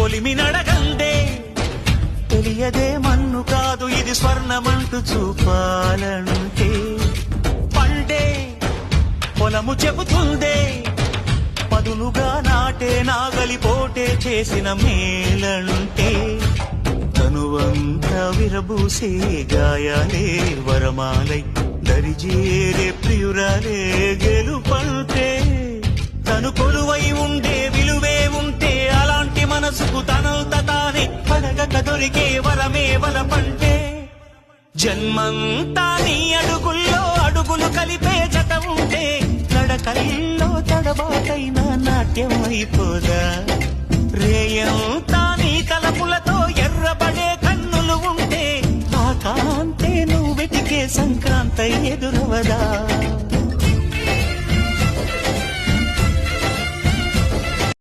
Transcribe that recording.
కొలిమి నడగందే తెలియదే మన్ను కాదు ఇది స్వర్ణమంటూ చూపాలంటే పండే పొలము చెబుతుందే పదునుగా నాటే నాగలిపోటే చేసిన మేలంటే తనువంతా విరబూసే గాయాలే వరమాలై దరిజేరే ప్రియురాలే గెలుపంటే తను కొలువై ఉండే విలువే ఉంటే అలాంటి మనసుకు తనంత తానే అడగక దొరికే వరమే వరపంటే జన్మంతా నీ అడుగుల్లో అడుగులు కలిపే జత ఉంటే నడకల్లో తడబాటైన నాట్యం అయిపోదా రేయంతా నీ తలపులతో ఎర్రబడే కన్నులు ఉంటే ఆ కాంతే నువ్వు వెతికే సంక్రాంతి ఎదురవదా